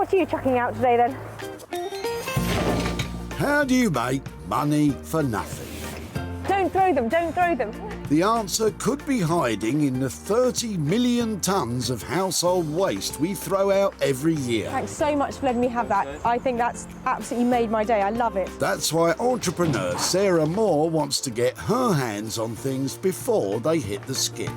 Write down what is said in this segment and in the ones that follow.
much are you chucking out today then? How do you make money for nothing? Don't throw them, don't throw them. The answer could be hiding in the 30 million tonnes of household waste we throw out every year. Thanks so much for letting me have that. I think that's absolutely made my day. I love it. That's why entrepreneur Sarah Moore wants to get her hands on things before they hit the skip.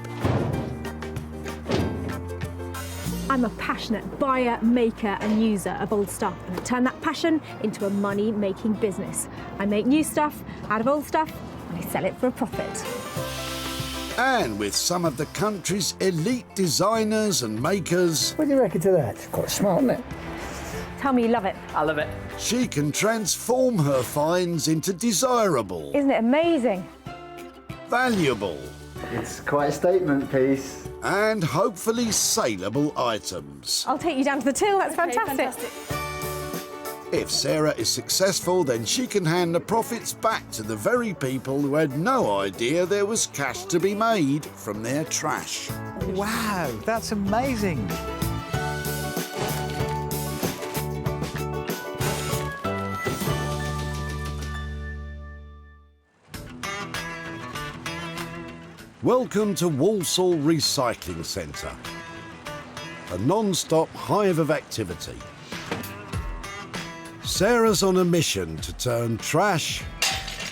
I'm a passionate buyer, maker and user of old stuff, and I turn that passion into a money-making business. I make new stuff out of old stuff and I sell it for a profit. And with some of the country's elite designers and makers, What do you reckon to that? Quite smart, isn't it? Tell me you love it. I love it. she can transform her finds into desirable, Isn't it amazing? valuable, It's quite a statement piece. and hopefully saleable items. I'll take you down to the till, that's fantastic. If Sarah is successful, then she can hand the profits back to the very people who had no idea there was cash to be made from their trash. Wow, that's amazing. Welcome to Walsall Recycling Centre, a non-stop hive of activity. Sarah's on a mission to turn trash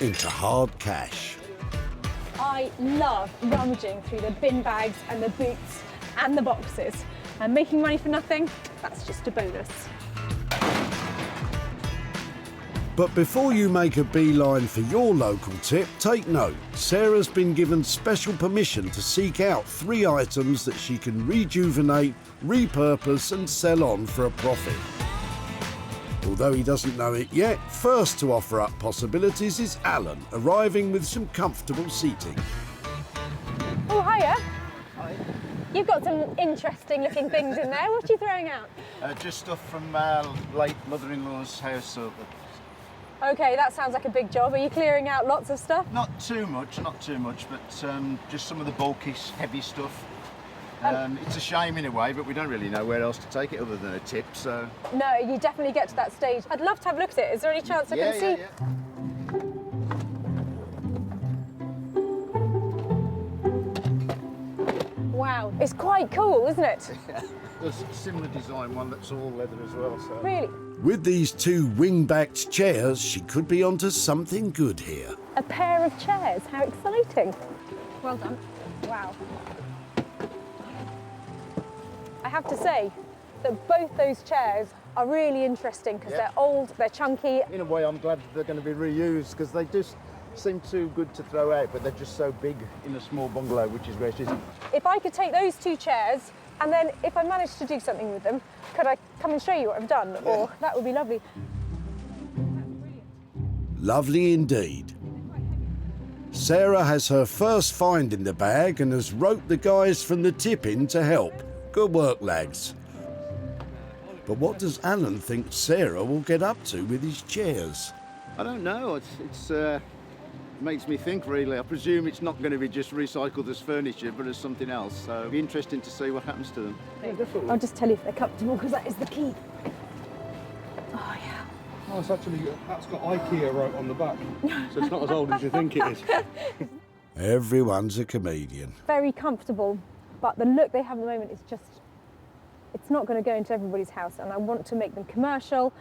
into hard cash. I love rummaging through the bin bags and the boots and the boxes. And making money for nothing, that's just a bonus. But before you make a beeline for your local tip, take note. Sarah's been given special permission to seek out 3 items that she can rejuvenate, repurpose and sell on for a profit. Although he doesn't know it yet, first to offer up possibilities is Alan, arriving with some comfortable seating. Oh, hiya. Hi. You've got some interesting looking things in there. What are you throwing out? Just stuff from late mother-in-law's house. Okay, that sounds like a big job. Are you clearing out lots of stuff? Not too much, but just some of the bulky, heavy stuff. It's a shame in a way, but we don't really know where else to take it other than a tip, so... No, you definitely get to that stage. I'd love to have a look at it. Is there any chance I can see? Yeah. Wow, it's quite cool, isn't it? There's a similar design one that's all leather as well, so... Really? With these 2 wing-backed chairs, she could be onto something good here. A pair of chairs, how exciting. Well done. Wow. I have to say that both those chairs are really interesting because they're old, they're chunky. In a way, I'm glad they're going to be reused because they just seem too good to throw out, but they're just so big in a small bungalow, which is where she's... If I could take those 2 chairs and then if I managed to do something with them, could I come and show you what I've done? Yeah. Or that would be lovely. Lovely indeed. Sarah has her first find in the bag and has roped the guys from the tip in to help. Good work, lads. But what does Alan think Sarah will get up to with his chairs? I don't know. It makes me think, really. I presume it's not going to be just recycled as furniture, but as something else. So it'll be interesting to see what happens to them. I'll just tell you if they're comfortable, because that is the key. Oh, yeah. Oh, it's actually, that's got IKEA right on the back, so it's not as old as you think it is. Everyone's a comedian. Very comfortable, but the look they have at the moment is just, it's not going to go into everybody's house, and I want to make them commercial,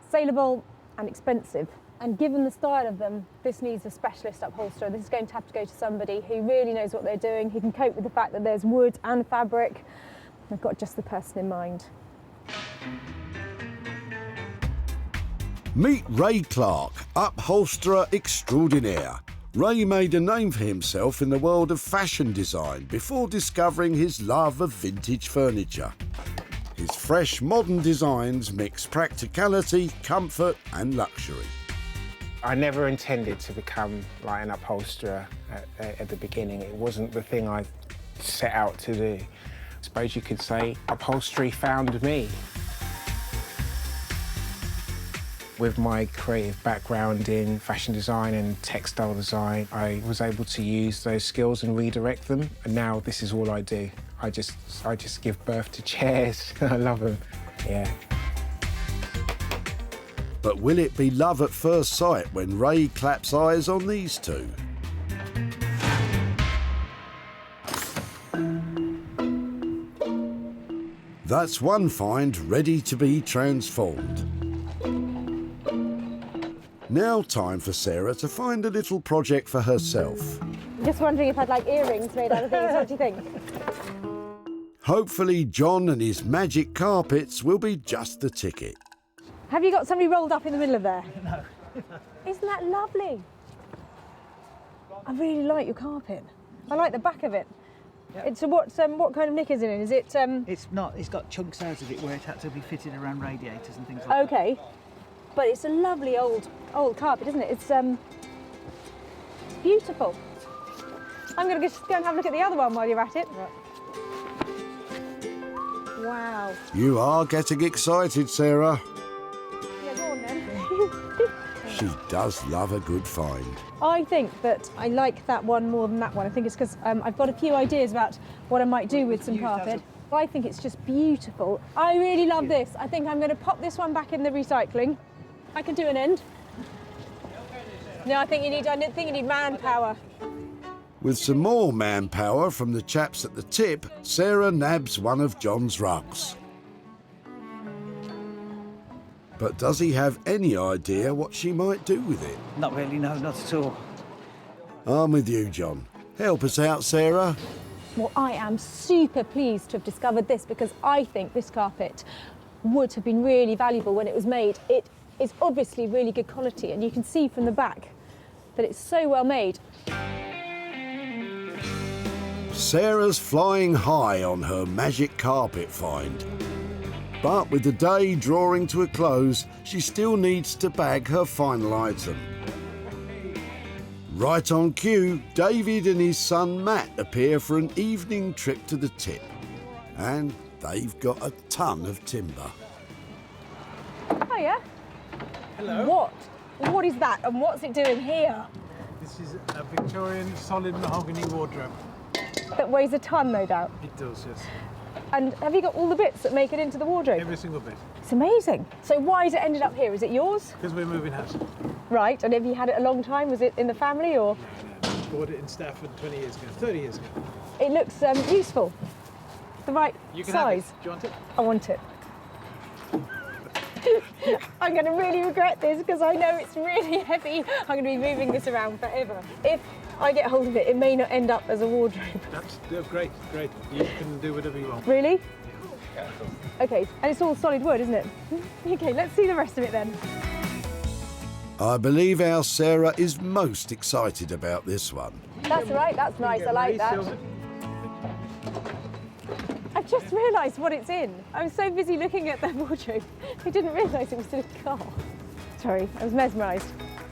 saleable and expensive. And given the style of them, this needs a specialist upholsterer. This is going to have to go to somebody who really knows what they're doing, who can cope with the fact that there's wood and fabric. I've got just the person in mind. Meet Ray Clark, upholsterer extraordinaire. Ray made a name for himself in the world of fashion design before discovering his love of vintage furniture. His fresh, modern designs mix practicality, comfort and luxury. I never intended to become like an upholsterer at the beginning. It wasn't the thing I set out to do. I suppose you could say upholstery found me. With my creative background in fashion design and textile design, I was able to use those skills and redirect them, and now this is all I do. I just give birth to chairs. I love them, yeah. But will it be love at first sight when Ray claps eyes on these two? That's one find ready to be transformed. Now time for Sarah to find a little project for herself. Just wondering if I'd like earrings made out of these. What do you think? Hopefully John and his magic carpets will be just the ticket. Have you got somebody rolled up in the middle of there? No. Isn't that lovely? I really like your carpet. I like the back of it. Yep. It's what kind of nick is it in? Is it? It's not. It's got chunks out of it where it had to be fitted around radiators and things like Okay, but it's a lovely old carpet, isn't it? It's beautiful. I'm going to just go and have a look at the other one while you're at it. Wow. You are getting excited, Sarah. Yeah, go on then. She does love a good find. I think that I like that one more than that one. I think it's because I've got a few ideas about what I might do with some carpet. I think it's just beautiful. I really love this. I think I'm going to pop this one back in the recycling. I can do an end. No, I think you need manpower. With some more manpower from the chaps at the tip, Sarah nabs one of John's rugs. But does he have any idea what she might do with it? that. Not really, no, not at all. I'm with you, John. Help us out, Sarah. Well, I am super pleased to have discovered this because I think this carpet would have been really valuable when it was made. It is obviously really good quality, and you can see from the back that it's so well made. Sarah's flying high on her magic carpet find. But with the day drawing to a close, she still needs to bag her final item. Right on cue, David and his son Matt appear for an evening trip to the tip. And they've got a ton of timber. Hiya. Hello. What is that, and what's it doing here? This is a Victorian solid mahogany wardrobe. That weighs a ton, no doubt. It does, yes. And have you got all the bits that make it into the wardrobe? Every single bit. It's amazing. So why has it ended up here? Is it yours? Because we're moving house. Right, and have you had it a long time? Was it in the family or? No. Bought it in Stafford 20 years ago, 30 years ago. It looks useful. The right You can size. have it. Do you want it? I want it. I'm going to really regret this because I know it's really heavy. I'm going to be moving this around forever. If I get hold of it, it may not end up as a wardrobe. That's great, great. You can do whatever you want. Really? Okay, and it's all solid wood, isn't it? Okay, let's see the rest of it then. I believe our Sarah is most excited about this one. That's right, that's nice, I like that. I've just realised what it's in. I was so busy looking at the wardrobe, I didn't realise it was in a car. Sorry, I was mesmerised.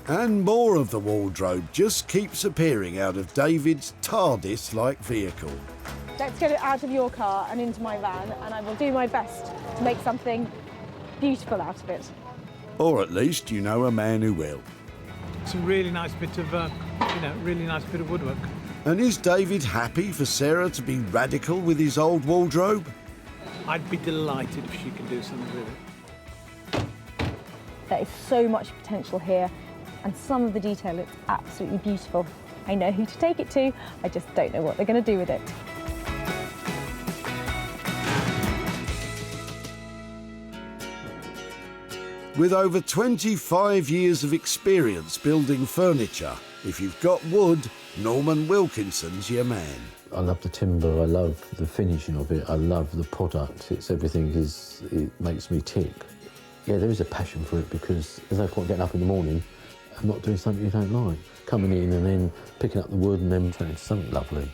And more of the wardrobe just keeps appearing out of David's TARDIS-like vehicle. Let's get it out of your car and into my van, and I will do my best to make something beautiful out of it. Or at least you know a man who will. It's a really nice bit of, really nice bit of woodwork. And is David happy for Sarah to be radical with his old wardrobe? I'd be delighted if she could do something with it. There is so much potential here, and some of the detail looks absolutely beautiful. I know who to take it to, I just don't know what they're going to do with it. With over 25 years of experience building furniture, if you've got wood, Norman Wilkinson's your man. I love the timber, I love the finishing of it, I love the product. It's everything it makes me tick. Yeah, there is a passion for it because there's no point getting up in the morning and not doing something you don't like. Coming in and then picking up the wood and then turning into something lovely,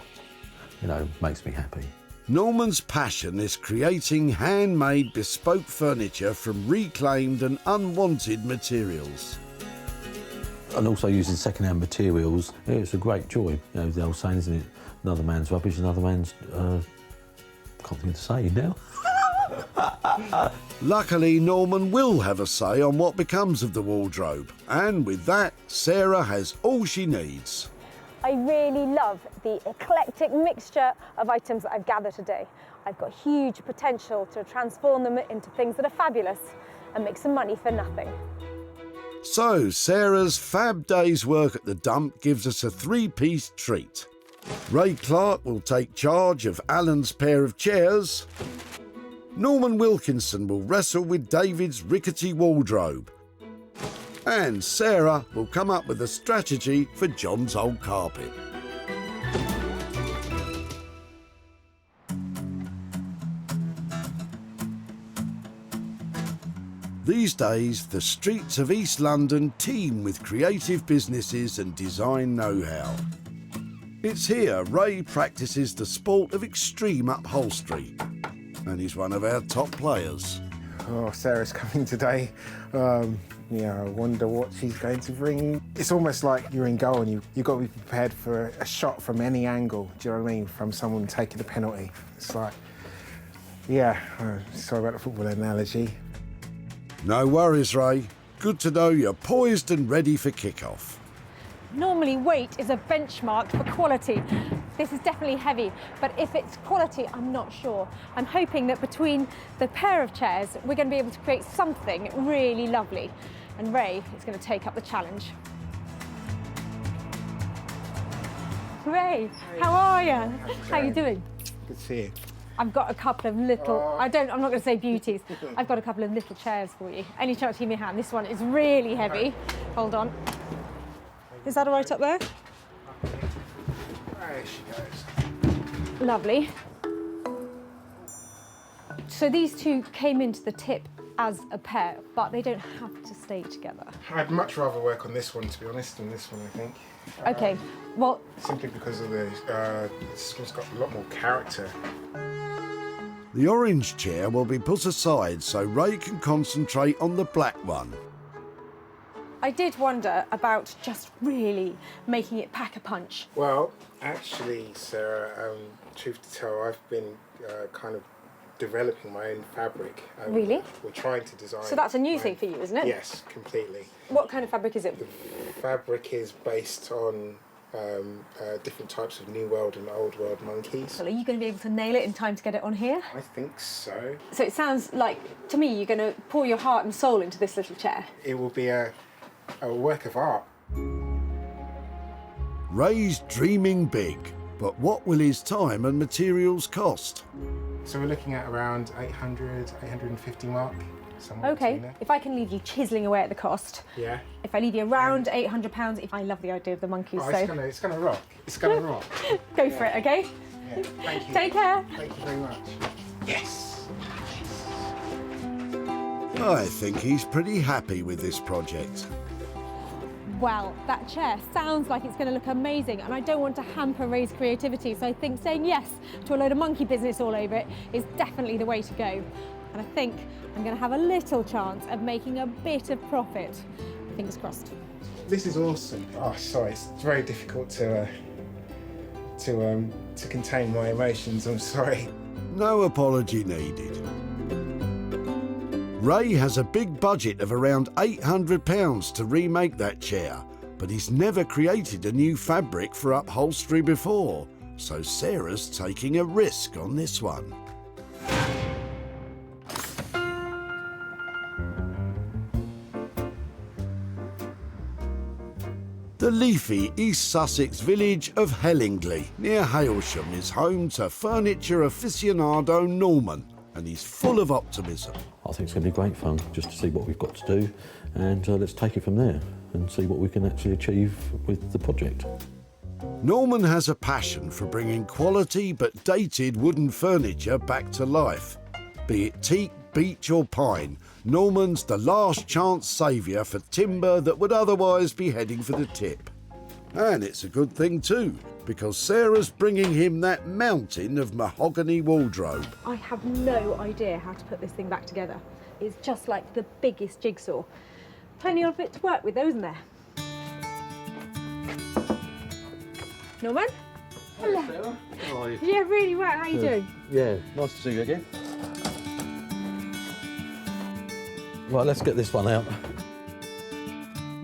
makes me happy. Norman's passion is creating handmade bespoke furniture from reclaimed and unwanted materials. And also using second-hand materials. Yeah, it's a great joy. The old saying, isn't it? Another man's rubbish, another man's... can't think of the saying now. Luckily, Norman will have a say on what becomes of the wardrobe. And with that, Sarah has all she needs. I really love the eclectic mixture of items that I've gathered today. I've got huge potential to transform them into things that are fabulous and make some money for nothing. So Sarah's fab day's work at the dump gives us a three-piece treat. Ray Clark will take charge of Alan's pair of chairs. Norman Wilkinson will wrestle with David's rickety wardrobe. And Sarah will come up with a strategy for John's old carpet. These days, the streets of East London teem with creative businesses and design know-how. It's here Ray practices the sport of extreme upholstery, and he's one of our top players. Oh, Sarah's coming today. I wonder what she's going to bring. It's almost like you're in goal and you've got to be prepared for a shot from any angle, do you know what I mean, from someone taking the penalty. It's like, sorry about the football analogy. No worries, Ray. Good to know you're poised and ready for kick-off. Normally weight is a benchmark for quality. This is definitely heavy, but if it's quality, I'm not sure. I'm hoping that between the pair of chairs, we're going to be able to create something really lovely. And Ray is going to take up the challenge. Ray, how are you? How are you doing? Good to see you. I've got a couple of little, I'm not going to say beauties, I've got a couple of little chairs for you. Any chance you give me a hand? This one is really heavy. Hold on. Is that all right up there? There she goes. Lovely. So these two came into the tip as a pair, but they don't have to stay together. I'd much rather work on this one, to be honest, than this one, I think. Okay, well... Simply because of this one's got a lot more character. The orange chair will be put aside so Ray can concentrate on the black one. I did wonder about just really making it pack a punch. Well, actually, Sarah, truth to tell, I've been kind of developing my own fabric. Really? We're trying to design... So that's a new thing for you, isn't it? Yes, completely. What kind of fabric is it? The fabric is based on different types of New World and Old World monkeys. So are you going to be able to nail it in time to get it on here? I think so. So it sounds like, to me, you're going to pour your heart and soul into this little chair. It will be a work of art. Ray's dreaming big, but what will his time and materials cost? So we're looking at around 800, 850 mark. Okay, if I can leave you chiselling away at the cost. Yeah. If I leave you around £800, I love the idea of the monkeys. Oh, so it's gonna rock. It's gonna rock. Go for it, okay? Yeah. Thank you. Take care. Thank you very much. Yes. I think he's pretty happy with this project. Well, that chair sounds like it's going to look amazing, and I don't want to hamper Ray's creativity, so I think saying yes to a load of monkey business all over it is definitely the way to go. And I think I'm going to have a little chance of making a bit of profit. Fingers crossed. This is awesome. Oh, sorry, it's very difficult to contain my emotions. I'm sorry. No apology needed. Ray has a big budget of around £800 to remake that chair, but he's never created a new fabric for upholstery before, so Sarah's taking a risk on this one. The leafy East Sussex village of Hellingley, near Hailsham, is home to furniture aficionado Norman, and he's full of optimism. I think it's going to be great fun just to see what we've got to do, and let's take it from there and see what we can actually achieve with the project. Norman has a passion for bringing quality but dated wooden furniture back to life. Be it teak, beech or pine, Norman's the last chance saviour for timber that would otherwise be heading for the tip. And it's a good thing too, because Sarah's bringing him that mountain of mahogany wardrobe. I have no idea how to put this thing back together. It's just like the biggest jigsaw. Plenty of it to work with, though, isn't there? Norman? Hello. Sarah, how are you? Yeah, really well. How are you doing? Yeah, nice to see you again. Right, let's get this one out.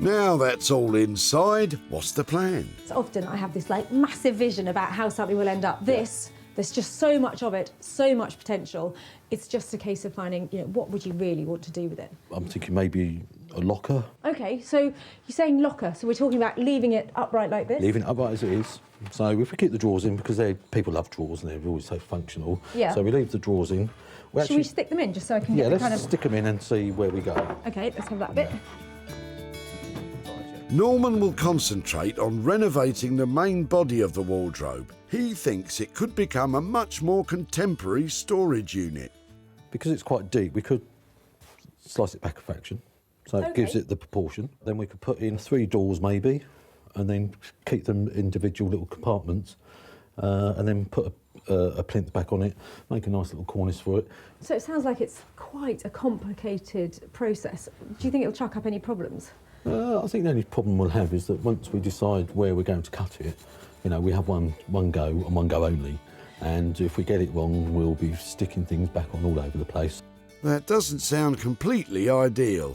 Now that's all inside, what's the plan? So often I have this like massive vision about how something will end up. There's just so much of it, so much potential. It's just a case of finding, what would you really want to do with it? I'm thinking maybe a locker. Okay, so you're saying locker, so we're talking about leaving it upright like this? Leaving it upright as it is. So if we keep the drawers in, because people love drawers and they're always so functional. Yeah. So we leave the drawers in. Should we stick them in just so I can Yeah, get let's the kind of... stick them in and see where we go. Okay, let's have that bit. Norman will concentrate on renovating the main body of the wardrobe. He thinks it could become a much more contemporary storage unit. Because it's quite deep, we could slice it back a fraction, so it gives it the proportion. Then we could put in 3 doors maybe, and then keep them individual little compartments, and then put a plinth back on it, make a nice little cornice for it. So it sounds like it's quite a complicated process. Do you think it'll chuck up any problems? I think the only problem we'll have is that once we decide where we're going to cut it, you know, we have one go and one go only. And if we get it wrong, we'll be sticking things back on all over the place. That doesn't sound completely ideal.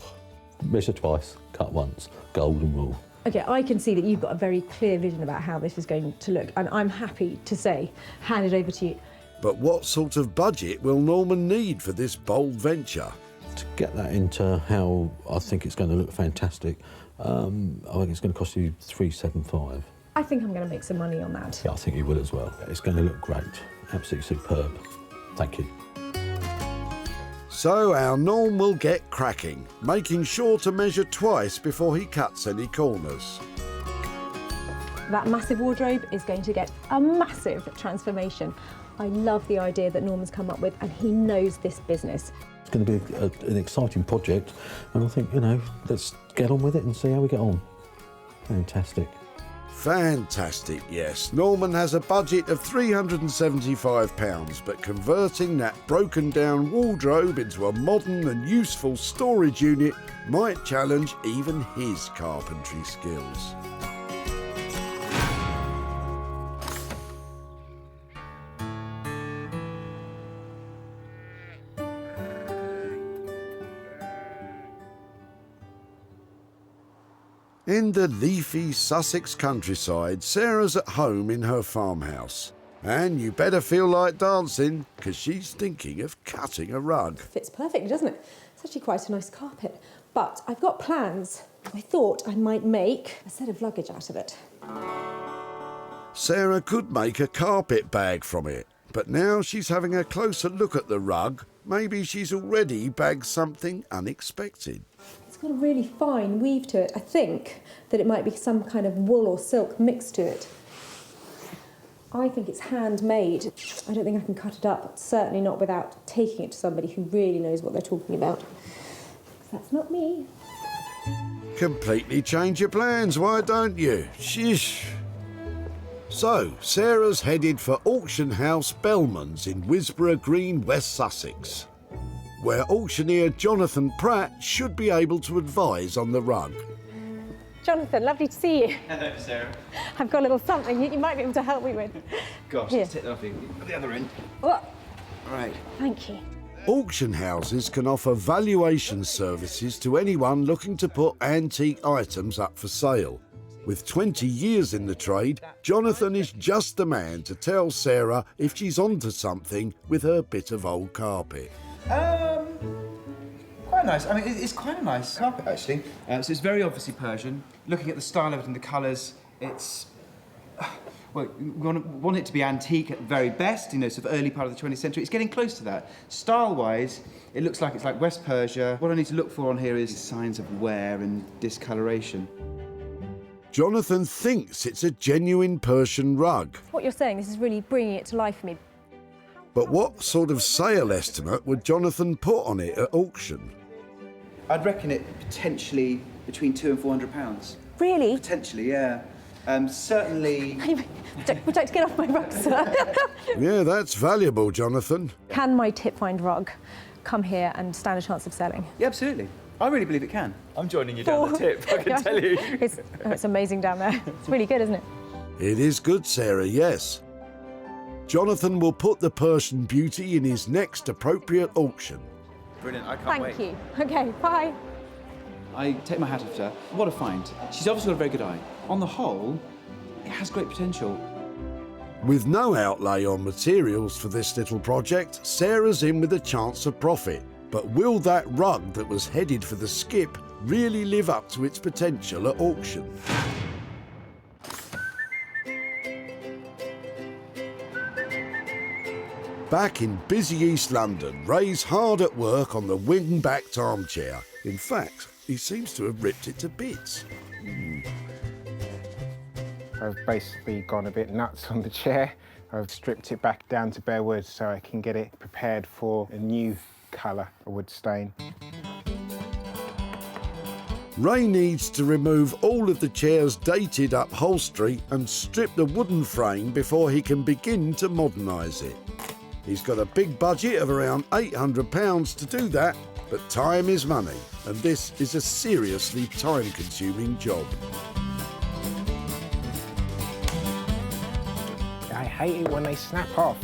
Measure twice, cut once, golden rule. Okay, I can see that you've got a very clear vision about how this is going to look, and I'm happy to say, hand it over to you. But what sort of budget will Norman need for this bold venture? To get that into how I think it's going to look fantastic, I think it's going to cost you $375. I think I'm going to make some money on that. Yeah, I think you will as well. It's going to look great, absolutely superb. Thank you. So our Norm will get cracking, making sure to measure twice before he cuts any corners. That massive wardrobe is going to get a massive transformation. I love the idea that Norman's come up with, and he knows this business. It's going to be an exciting project, and I think, you know, let's get on with it and see how we get on. Fantastic. Fantastic, yes. Norman has a budget of £375, but converting that broken down wardrobe into a modern and useful storage unit might challenge even his carpentry skills. In the leafy Sussex countryside, Sarah's at home in her farmhouse. And you better feel like dancing, because she's thinking of cutting a rug. Fits perfectly, doesn't it? It's actually quite a nice carpet. But I've got plans. I thought I might make a set of luggage out of it. Sarah could make a carpet bag from it, but now she's having a closer look at the rug. Maybe she's already bagged something unexpected. It's got a really fine weave to it. I think that it might be some kind of wool or silk mixed to it. I think it's handmade. I don't think I can cut it up, certainly not without taking it to somebody who really knows what they're talking about. 'Cause that's not me. Completely change your plans, why don't you? Shish. So, Sarah's headed for Auction House Bellman's in Wisborough Green, West Sussex, where auctioneer Jonathan Pratt should be able to advise on the rug. Jonathan, lovely to see you. Hello, Sarah. I've got a little something you might be able to help me with. Gosh, Here. let's take that off you. At the other end. Oh, Right. thank you. Auction houses can offer valuation services to anyone looking to put antique items up for sale. With 20 years in the trade, Jonathan is just the man to tell Sarah if she's onto something with her bit of old carpet. Quite nice. I mean, it's quite a nice carpet, actually. So it's very obviously Persian. Looking at the style of it and the colours, it's... Well, we want it to be antique at the very best, you know, sort of early part of the 20th century. It's getting close to that. Style-wise, it looks like it's like West Persia. What I need to look for on here is signs of wear and discoloration. Jonathan thinks it's a genuine Persian rug. What you're saying, this is really bringing it to life for me. But what sort of sale estimate would Jonathan put on it at auction? I'd reckon it potentially between £200 and £400. Really? Potentially, yeah. Certainly... Would you like to get off my rug, sir? Yeah, that's valuable, Jonathan. Can my tip find rug come here and stand a chance of selling? Yeah, absolutely. I really believe it can. I'm joining you down the tip, I can tell you. It's amazing down there. It's really good, isn't it? It is good, Sarah, yes. Jonathan will put the Persian beauty in his next appropriate auction. Brilliant, I can't wait. Thank you. Okay, bye. I take my hat off to her. What a find. She's obviously got a very good eye. On the whole, it has great potential. With no outlay on materials for this little project, Sarah's in with a chance of profit. But will that rug that was headed for the skip really live up to its potential at auction. Back in busy East London, Ray's hard at work on the wing-backed armchair. In fact, he seems to have ripped it to bits. I've basically gone a bit nuts on the chair. I've stripped it back down to bare wood so I can get it prepared for a new colour, a wood stain. Ray needs to remove all of the chair's dated upholstery and strip the wooden frame before he can begin to modernise it. He's got a big budget of around £800 to do that, but time is money, and this is a seriously time-consuming job. I hate it when they snap off.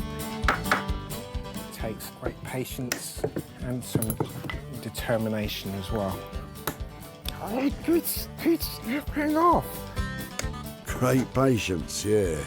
It takes great patience and some determination as well. It's snapping off. Great patience, yeah.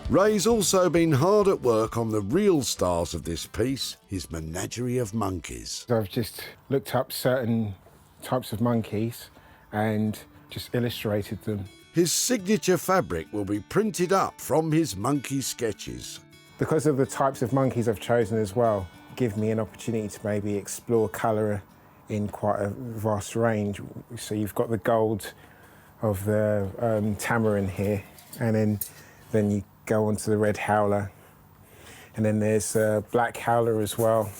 Ray's also been hard at work on the real stars of this piece, his menagerie of monkeys. I've just looked up certain types of monkeys and just illustrated them. His signature fabric will be printed up from his monkey sketches. Because of the types of monkeys I've chosen as well, give me an opportunity to maybe explore colour in quite a vast range. So you've got the gold of the tamarin here, and then you go on to the red howler, and then there's black howler as well.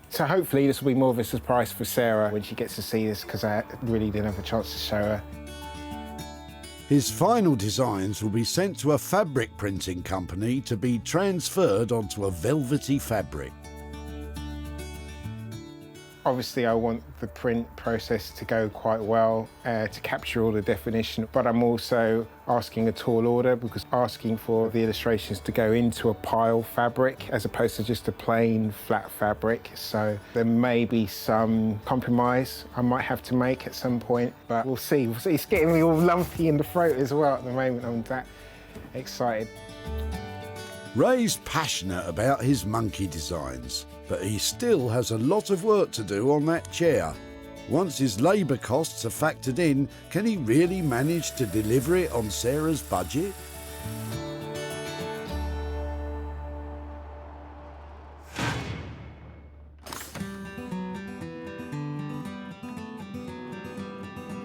So hopefully this will be more of a surprise for Sarah when she gets to see this, because I really didn't have a chance to show her. His final designs will be sent to a fabric printing company to be transferred onto a velvety fabric. Obviously, I want the print process to go quite well to capture all the definition, but I'm also asking a tall order because asking for the illustrations to go into a pile fabric as opposed to just a plain flat fabric. So there may be some compromise I might have to make at some point, but we'll see. It's getting me all lumpy in the throat as well at the moment. I'm that excited. Ray's passionate about his monkey designs, but he still has a lot of work to do on that chair. Once his labour costs are factored in, can he really manage to deliver it on Sarah's budget?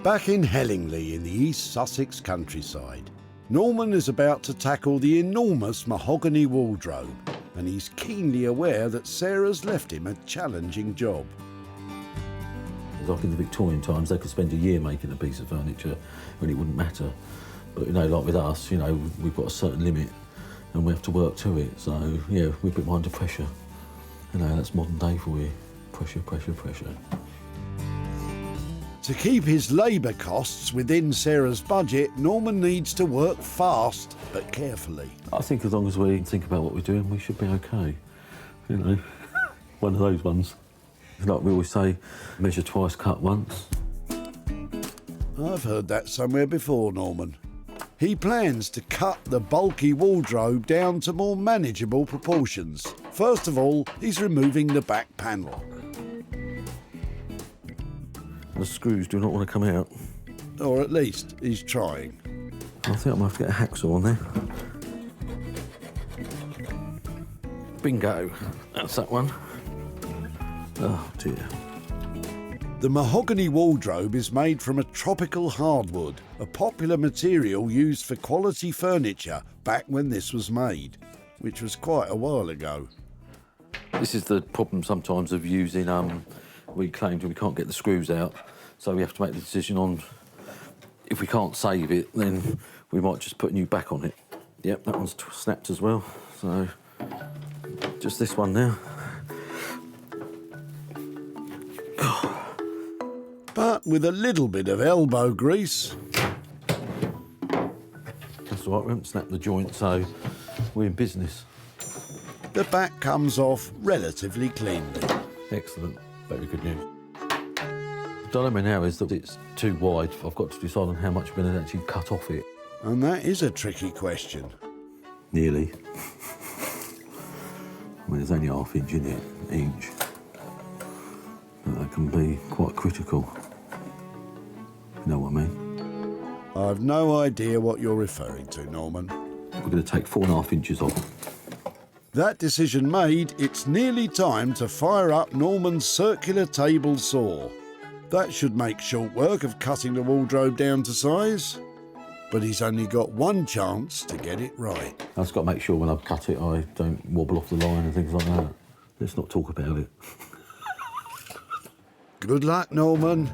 Back in Hellingly in the East Sussex countryside, Norman is about to tackle the enormous mahogany wardrobe, and he's keenly aware that Sarah's left him a challenging job. Like in the Victorian times, they could spend a year making a piece of furniture when it wouldn't matter. But, you know, like with us, you know, we've got a certain limit and we have to work to it. So, yeah, we're a bit more under pressure. You know, that's modern day for you. Pressure, pressure, pressure. To keep his labour costs within Sarah's budget, Norman needs to work fast but carefully. I think as long as we think about what we're doing, we should be okay. You know, one of those ones. Like we always say, measure twice, cut once. I've heard that somewhere before, Norman. He plans to cut the bulky wardrobe down to more manageable proportions. First of all, he's removing the back panel. The screws do not want to come out. Or at least he's trying. I think I might have to get a hacksaw on there. Bingo. That's that one. Oh dear. The mahogany wardrobe is made from a tropical hardwood, a popular material used for quality furniture back when this was made, which was quite a while ago. This is the problem sometimes of using reclaimed when we can't get the screws out, so we have to make the decision on if we can't save it, then we might just put a new back on it. Yep, that one's snapped as well, so just this one now. But with a little bit of elbow grease. That's all right, we haven't snapped the joint, so we're in business. The back comes off relatively cleanly. Excellent, very good news. The dilemma now is that it's too wide. I've got to decide on how much I'm going to actually cut off it. And that is a tricky question. Nearly. I mean, there's only half inch in it, inch. But that can be quite critical. You know what I mean? I've no idea what you're referring to, Norman. We're going to take 4.5 inches off. That decision made, it's nearly time to fire up Norman's circular table saw. That should make short work of cutting the wardrobe down to size. But he's only got one chance to get it right. I've just got to make sure when I cut it, I don't wobble off the line and things like that. Let's not talk about it. Good luck, Norman.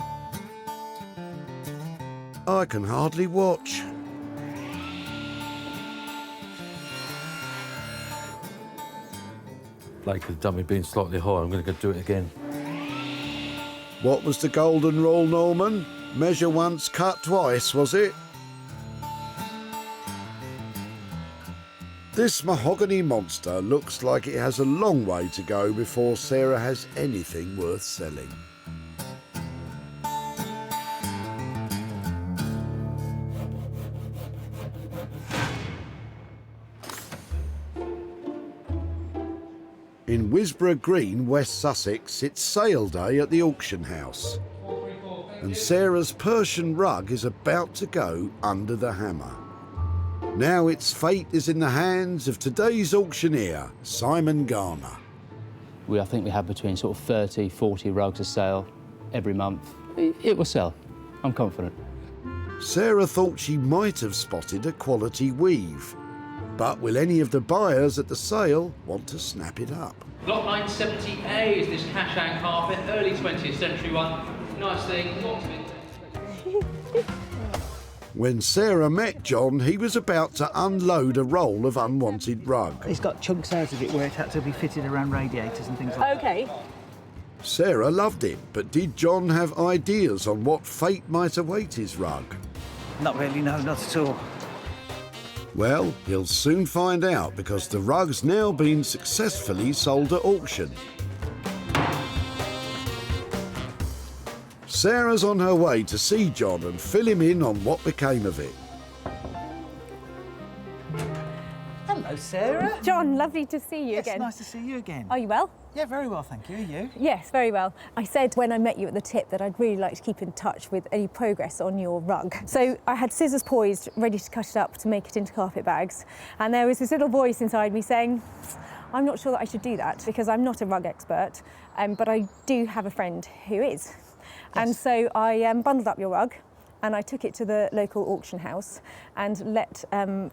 I can hardly watch. Blake has done me being slightly higher. I'm going to go do it again. What was the golden rule, Norman? Measure once, cut twice, was it? This mahogany monster looks like it has a long way to go before Sarah has anything worth selling. In Wisborough Green, West Sussex, it's sale day at the auction house. And Sarah's Persian rug is about to go under the hammer. Now its fate is in the hands of today's auctioneer, Simon Garner. I think we have between sort of 30, 40 rugs a sale every month. It will sell, I'm confident. Sarah thought she might have spotted a quality weave. But will any of the buyers at the sale want to snap it up? Block 970A is this Kashan carpet, early 20th century one. Nice thing, lots of it. When Sarah met John, he was about to unload a roll of unwanted rug. It's got chunks out of it where it had to be fitted around radiators and things like that. Okay. Sarah loved it, but did John have ideas on what fate might await his rug? Not really, no, not at all. Well, he'll soon find out because the rug's now been successfully sold at auction. Sarah's on her way to see John and fill him in on what became of it. Hello, Sarah. John, lovely to see you Yes, again. nice to see you again. Are you well? Yeah, very well, thank you. You? Yes, very well. I said when I met you at the tip that I'd really like to keep in touch with any progress on your rug. So I had scissors poised, ready to cut it up to make it into carpet bags. And there was this little voice inside me saying, I'm not sure that I should do that because I'm not a rug expert, but I do have a friend who is. Yes. And so I bundled up your rug and I took it to the local auction house and let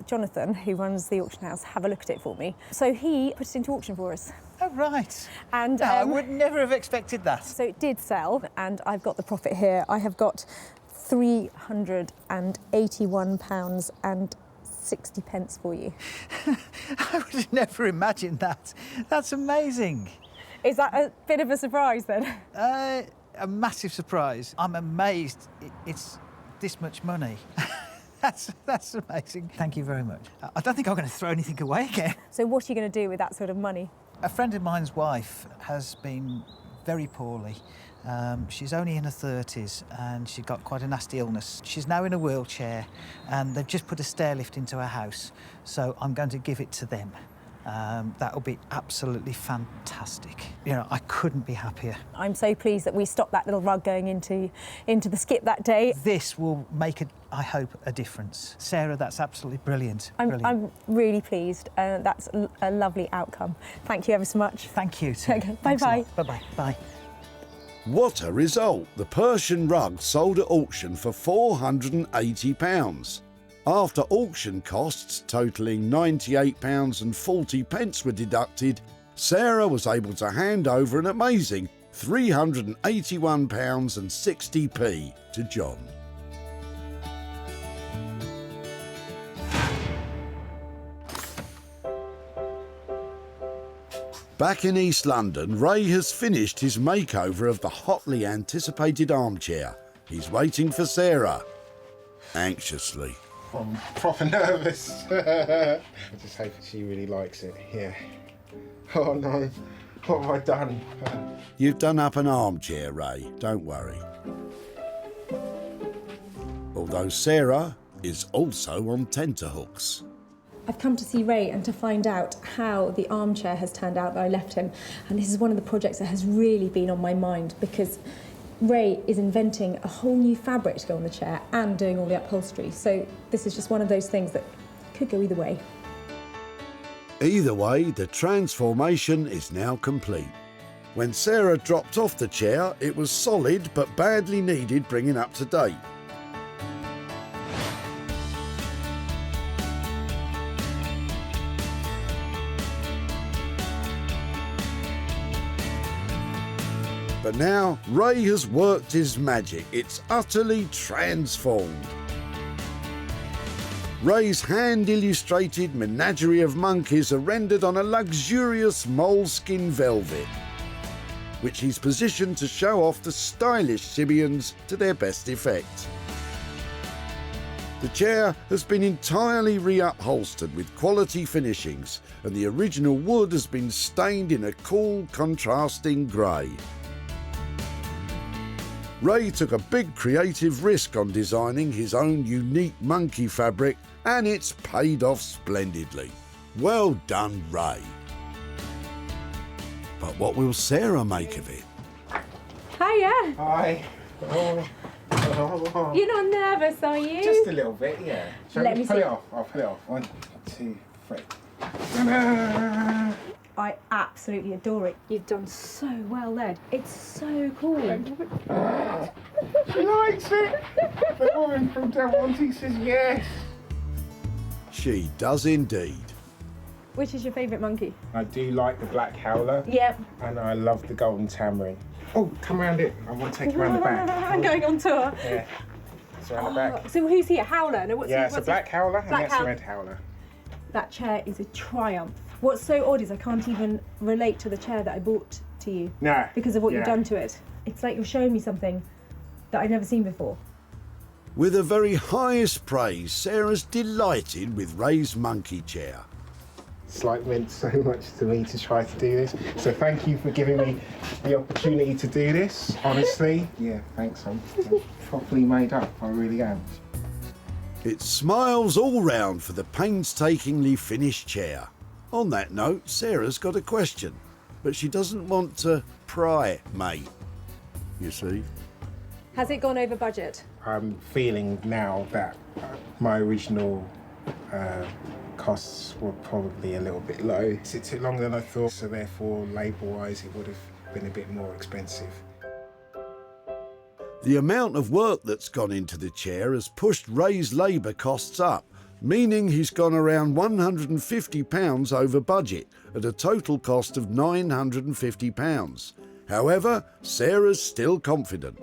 Jonathan, who runs the auction house, have a look at it for me. So he put it into auction for us. Oh, right. And I would never have expected that. So it did sell, and I've got the profit here. I have got £381.60 for you. I would have never imagined that. That's amazing. Is that a bit of a surprise then? A massive surprise. I'm amazed it's this much money. That's amazing. Thank you very much. I don't think I'm going to throw anything away again. So what are you going to do with that sort of money? A friend of mine's wife has been very poorly. She's only in her 30s and she got quite a nasty illness. She's now in a wheelchair and they've just put a stair lift into her house. So I'm going to give it to them. That will be absolutely fantastic. You know, I couldn't be happier. I'm so pleased that we stopped that little rug going into the skip that day. This will make, I hope, a difference. Sarah, that's absolutely brilliant. I'm really pleased. That's a lovely outcome. Thank you ever so much. Thank you too. Okay, bye-bye. Bye-bye. Bye. What a result! The Persian rug sold at auction for £480. After auction costs totalling £98.40 were deducted, Sarah was able to hand over an amazing £381.60 to John. Back in East London, Ray has finished his makeover of the hotly anticipated armchair. He's waiting for Sarah, anxiously. I'm proper nervous. I just hope she really likes it. Yeah. Oh no, what have I done? You've done up an armchair, Ray, don't worry. Although Sarah is also on tenterhooks. I've come to see Ray and to find out how the armchair has turned out that I left him. And this is one of the projects that has really been on my mind because Ray is inventing a whole new fabric to go on the chair and doing all the upholstery. So this is just one of those things that could go either way. Either way, the transformation is now complete. When Sarah dropped off the chair, it was solid but badly needed bringing up to date. But now, Ray has worked his magic. It's utterly transformed. Ray's hand-illustrated menagerie of monkeys are rendered on a luxurious moleskin velvet, which he's positioned to show off the stylish Sibians to their best effect. The chair has been entirely reupholstered with quality finishings, and the original wood has been stained in a cool, contrasting grey. Ray took a big creative risk on designing his own unique monkey fabric, and it's paid off splendidly. Well done, Ray. But what will Sarah make of it? Hiya! Hi. Oh. You're not nervous, are you? Just a little bit, yeah. Shall Let we me pull see. it off? I'll pull it off. 1, 2, 3. Ta-da! I absolutely adore it. You've done so well there. It's so cool. She likes it. The woman from Del Monte says yes. She does indeed. Which is your favourite monkey? I do like the black howler. Yep. And I love the golden tamarin. Oh, come around it. I want to take you around the back. I'm going on tour. Yeah. It's around the back. So who's here? Howler? No, what's It's a black howler and that's a howler. red howler. That chair is a triumph. What's so odd is I can't even relate to the chair that I bought to you. No. Because of what you've Yeah. done to it. It's like you're showing me something that I've never seen before. With the very highest praise, Sarah's delighted with Ray's monkey chair. It's like meant so much to me to try to do this. So thank you for giving me the opportunity to do this. Honestly, yeah, thanks. I'm properly made up. I really am. It smiles all round for the painstakingly finished chair. On that note, Sarah's got a question, but she doesn't want to pry, mate. You see? Has it gone over budget? I'm feeling now that my original costs were probably a little bit low. It took longer than I thought, so therefore, labour-wise, it would have been a bit more expensive. The amount of work that's gone into the chair has pushed Ray's labour costs up, meaning he's gone around £150 over budget at a total cost of £950. However, Sarah's still confident.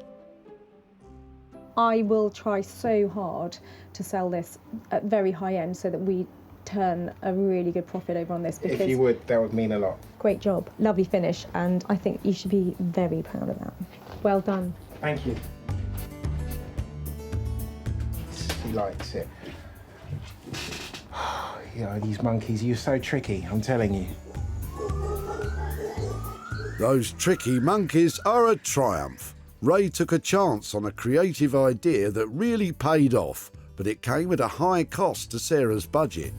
I will try so hard to sell this at very high end so that we turn a really good profit over on this. Because If you would, that would mean a lot. Great job, lovely finish, and I think you should be very proud of that. Well done. Thank you. He likes it. Yeah, these monkeys, you're so tricky, I'm telling you. Those tricky monkeys are a triumph. Ray took a chance on a creative idea that really paid off, but it came at a high cost to Sarah's budget.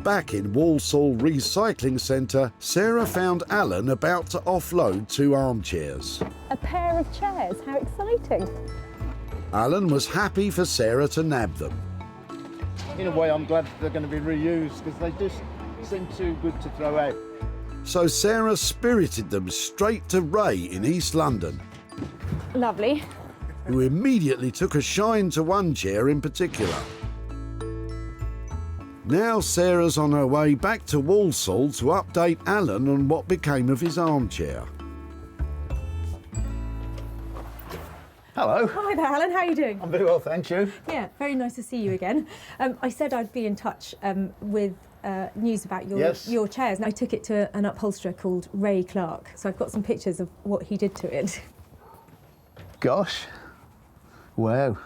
Back in Walsall Recycling Centre, Sarah found Alan about to offload 2 armchairs. A pair of chairs, how exciting. Alan was happy for Sarah to nab them. In a way, I'm glad they're going to be reused because they just seem too good to throw out. So Sarah spirited them straight to Ray in East London, Lovely. who immediately took a shine to one chair in particular. Now Sarah's on her way back to Walsall to update Alan on what became of his armchair. Hello. Hi there, Alan. How are you doing? I'm very well, thank you. Yeah, very nice to see you again. I said I'd be in touch with news about Yes. your chairs. And I took it to an upholsterer called Ray Clark. So I've got some pictures of what he did to it. Gosh. Wow.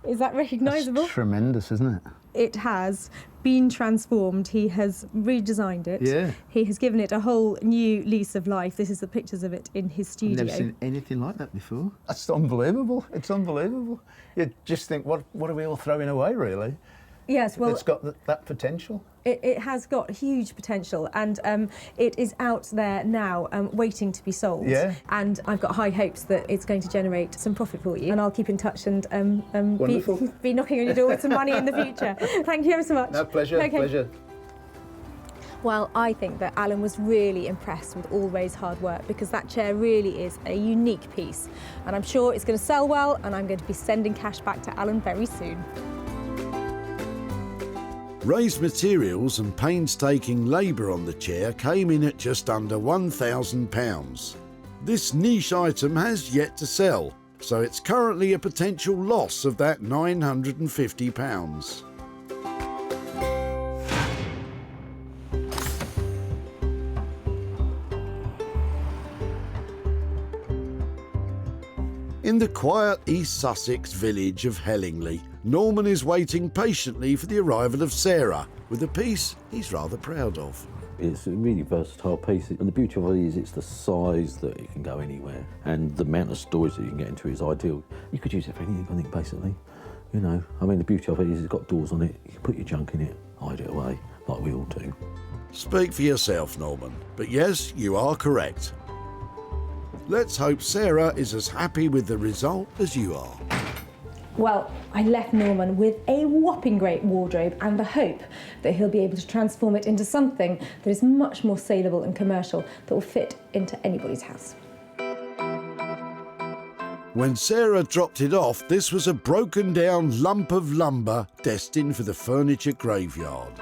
Is that recognisable? Tremendous, isn't it? it has been transformed. He has redesigned it. Yeah. He has given it a whole new lease of life. This is the pictures of it in his studio. I've never seen anything like that before. That's unbelievable. It's unbelievable. You just think, what are we all throwing away, really? Yes, well, It's got that potential. it has got huge potential, and it is out there now waiting to be sold. Yeah. And I've got high hopes that it's going to generate some profit for you, and I'll keep in touch and Wonderful. be knocking on your door with some money in the future. Thank you ever so much. No, pleasure, Okay. pleasure. Well, I think that Alan was really impressed with all Ray's hard work, because that chair really is a unique piece, and I'm sure it's going to sell well, and I'm going to be sending cash back to Alan very soon. Ray's materials and painstaking labour on the chair came in at just under £1,000. This niche item has yet to sell, so it's currently a potential loss of that £950. In the quiet East Sussex village of Hellingley, Norman is waiting patiently for the arrival of Sarah, with a piece he's rather proud of. It's a really versatile piece, and the beauty of it is it's the size that it can go anywhere, and the amount of storage that you can get into is ideal. You could use it for anything, I think, basically. You know, I mean, the beauty of it is it's got doors on it, you can put your junk in it, hide it away, like we all do. Speak for yourself, Norman, but yes, you are correct. Let's hope Sarah is as happy with the result as you are. Well, I left Norman with a whopping great wardrobe and the hope that he'll be able to transform it into something that is much more saleable and commercial, that will fit into anybody's house. When Sarah dropped it off, this was a broken down lump of lumber destined for the furniture graveyard.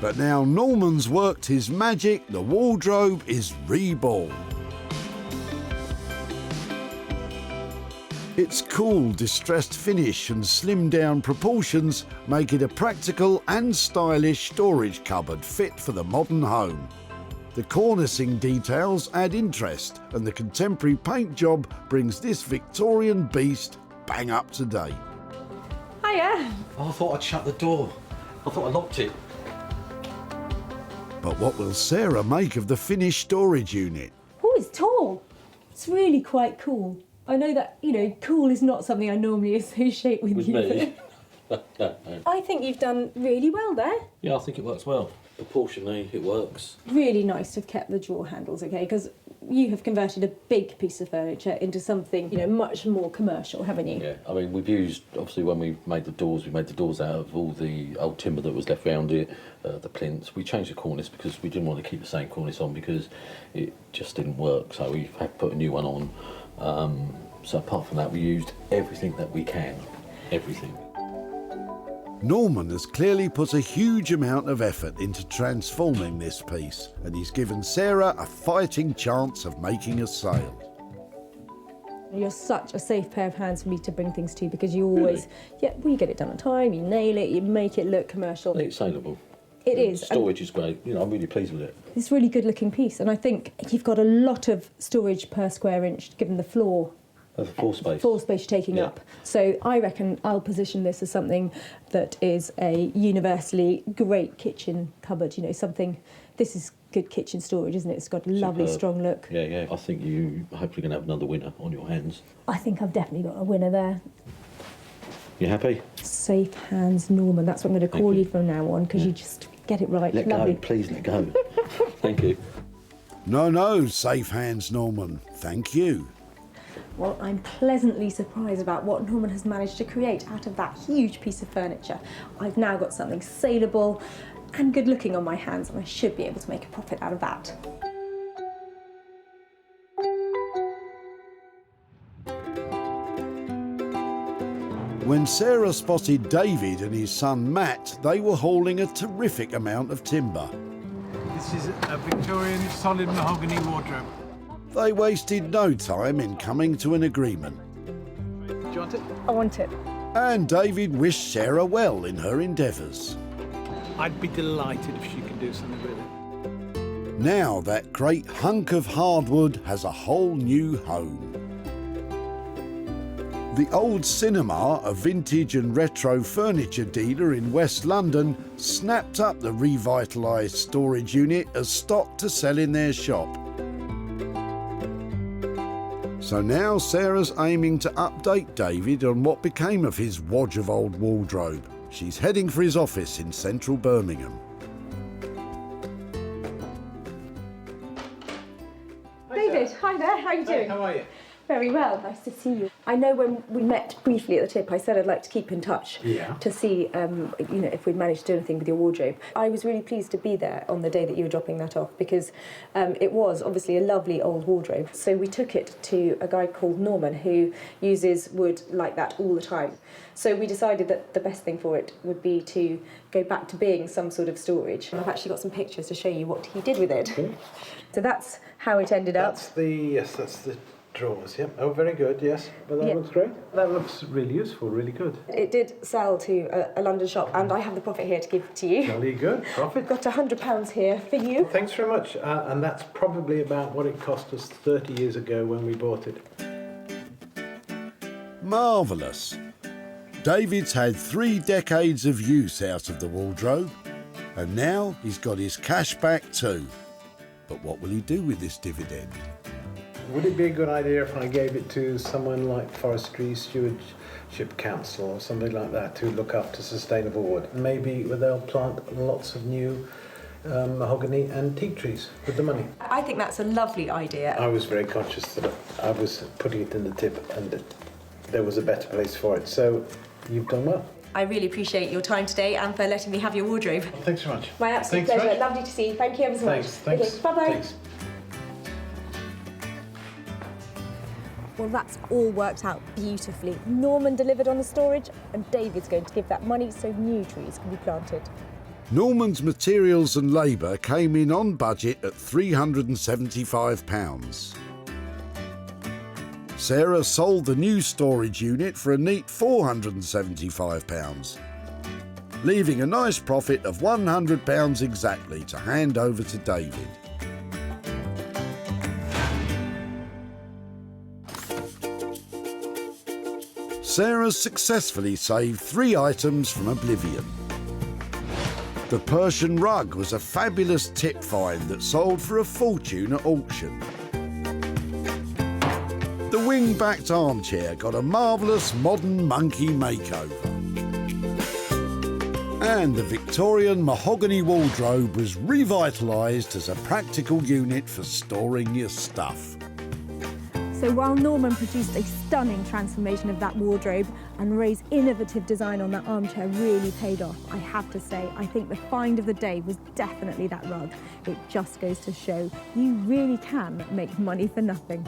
But now Norman's worked his magic, the wardrobe is reborn. Its cool, distressed finish and slimmed down proportions make it a practical and stylish storage cupboard fit for the modern home. The cornicing details add interest, and the contemporary paint job brings this Victorian beast bang up to date. Hiya! Oh, I thought I'd shut the door. I thought I locked it. But what will Sarah make of the finished storage unit? Oh, it's tall. It's really quite cool. I know that, you know, cool is not something I normally associate with you. Me. I think you've done really well there. Yeah, I think it works well. Proportionally, it works. Really nice to have kept the drawer handles, okay, because you have converted a big piece of furniture into something, you know, much more commercial, haven't you? Yeah, I mean, we've used, obviously, when we made the doors out of all the old timber that was left around it, the plinths. We changed the cornice because we didn't want to keep the same cornice on because it just didn't work, so we had to put a new one on. So apart from that, we used everything that we can. Everything. Norman has clearly put a huge amount of effort into transforming this piece, and he's given Sarah a fighting chance of making a sale. You're such a safe pair of hands for me to bring things to, because you always, well, you get it done on time, you nail it, you make it look commercial. It's saleable. It is. Storage is great. You know, I'm really pleased with it. It's a really good looking piece, and I think you've got a lot of storage per square inch given the floor. The floor space. Floor space you're taking up. So I reckon I'll position this as something that is a universally great kitchen cupboard. You know, something. This is good kitchen storage, isn't it? It's got a lovely, strong look. Yeah, yeah. I think you hopefully going to have another winner on your hands. I think I've definitely got a winner there. You happy? Safe hands, Norman. That's what I'm going to call you from now on, because you just get it right. Let Lovely. go, please let go. Thank you. No, safe hands, Norman. Thank you. Well, I'm pleasantly surprised about what Norman has managed to create out of that huge piece of furniture. I've now got something saleable and good looking on my hands, and I should be able to make a profit out of that. When Sarah spotted David and his son Matt, they were hauling a terrific amount of timber. This is a Victorian solid mahogany wardrobe. They wasted no time in coming to an agreement. Do you want it? I want it. And David wished Sarah well in her endeavours. I'd be delighted if she could do something with it. Now that great hunk of hardwood has a whole new home. The Old Cinema, a vintage and retro furniture dealer in West London, snapped up the revitalised storage unit as stock to sell in their shop. So now Sarah's aiming to update David on what became of his wodge of old wardrobe. She's heading for his office in central Birmingham. David, hi there, how are you doing? Hey, how are you? Very well, nice to see you. I know when we met briefly at the tip, I said I'd like to keep in touch to see, if we'd managed to do anything with your wardrobe. I was really pleased to be there on the day that you were dropping that off because it was obviously a lovely old wardrobe. So we took it to a guy called Norman who uses wood like that all the time. So we decided that the best thing for it would be to go back to being some sort of storage. And I've actually got some pictures to show you what he did with it. Okay. So that's how it ended up. That's the drawers, yeah. Oh, very good, yes. Well, that looks great. That looks really useful, really good. It did sell to a London shop, and I have the profit here to give to you. Jolly good, profit. Got £100 here for you. Thanks very much. And that's probably about what it cost us 30 years ago when we bought it. Marvellous. David's had 3 decades of use out of the wardrobe, and now he's got his cash back too. But what will he do with this dividend? Would it be a good idea if I gave it to someone like Forestry Stewardship Council or something like that to look after sustainable wood? Maybe they'll plant lots of new mahogany and teak trees with the money. I think that's a lovely idea. I was very conscious that I was putting it in the tip and that there was a better place for it. So you've done well. I really appreciate your time today and for letting me have your wardrobe. Thanks so much. My absolute Thanks, pleasure. Raj. Lovely to see you. Thank you ever so much. Thanks. Okay, bye-bye. Thanks. Well, that's all worked out beautifully. Norman delivered on the storage, and David's going to give that money so new trees can be planted. Norman's materials and labour came in on budget at £375. Sarah sold the new storage unit for a neat £475, leaving a nice profit of £100 exactly to hand over to David. Sarah's successfully saved 3 items from oblivion. The Persian rug was a fabulous tip find that sold for a fortune at auction. The wing-backed armchair got a marvellous modern monkey makeover. And the Victorian mahogany wardrobe was revitalised as a practical unit for storing your stuff. So while Norman produced a stunning transformation of that wardrobe and Ray's innovative design on that armchair really paid off, I have to say, I think the find of the day was definitely that rug. It just goes to show you really can make money for nothing.